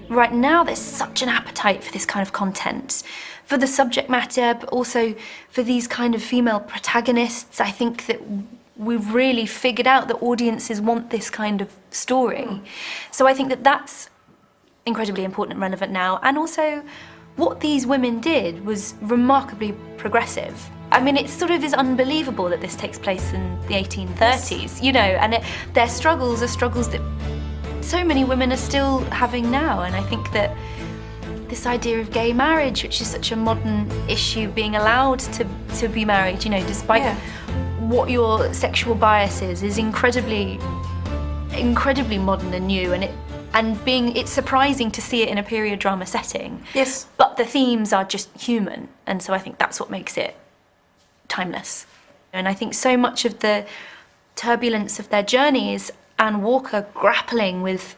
right now there's such an appetite for this kind of content, for the subject matter, but also for these kind of female protagonists. I think that we've really figured out that audiences want this kind of story. So I think that that's incredibly important and relevant now. And also, what these women did was remarkably progressive. I mean, it sort of is unbelievable that this takes place in the 1830s, you know, and their struggles are struggles that so many women are still having now. And I think that this idea of gay marriage, which is such a modern issue, being allowed to be married, you know, despite what your sexual bias is incredibly modern and new, and it's surprising to see it in a period drama setting. Yes. But the themes are just human, and so I think that's what makes it timeless. And I think so much of the turbulence of their journey is Anne Walker grappling with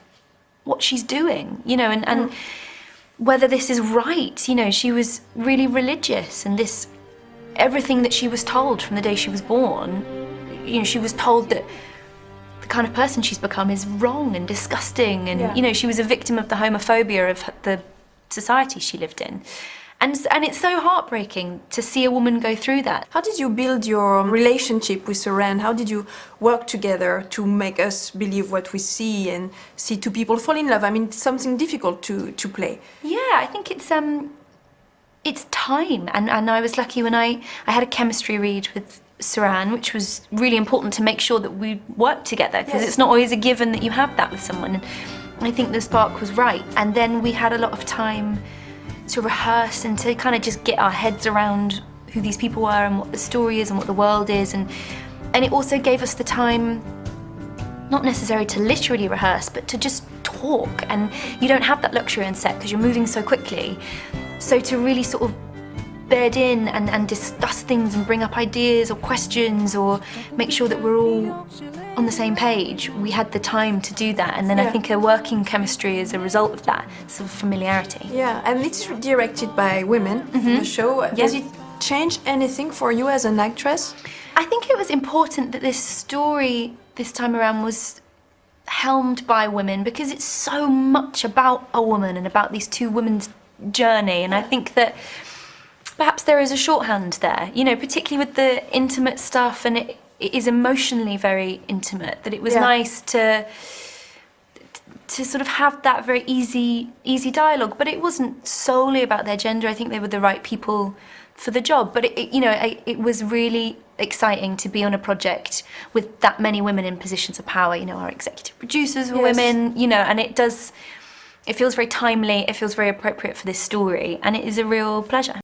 what she's doing, you know, and whether this is right. You know, she was really religious, and everything that she was told from the day she was born, you know, she was told that the kind of person she's become is wrong and disgusting, and you know, she was a victim of the homophobia of the society she lived in. And it's so heartbreaking to see a woman go through that. How did you build your relationship with Suran? How did you work together to make us believe what we see and see two people fall in love? I mean, it's something difficult to play. Yeah, I think it's time, and I was lucky when I had a chemistry read with Suran, which was really important to make sure that we worked together, because it's not always a given that you have that with someone. And I think the spark was right. And then we had a lot of time to rehearse and to kind of just get our heads around who these people were and what the story is and what the world is. And it also gave us the time, not necessarily to literally rehearse, but to just talk. And you don't have that luxury on set because you're moving so quickly. So to really sort of bed in and discuss things and bring up ideas or questions or make sure that we're all on the same page, we had the time to do that. And then I think a working chemistry is a result of that sort of familiarity. Yeah, and it's directed by women, the show. Does it change anything for you as an actress? I think it was important that this story this time around was helmed by women, because it's so much about a woman and about these two women's journey. And I think that perhaps there is a shorthand there, you know, particularly with the intimate stuff, and it is emotionally very intimate, that it was nice to sort of have that very easy dialogue. But it wasn't solely about their gender. I think they were the right people for the job. But it was really exciting to be on a project with that many women in positions of power. You know, our executive producers were women, you know, and it feels very timely, it feels very appropriate for this story, and it is a real pleasure.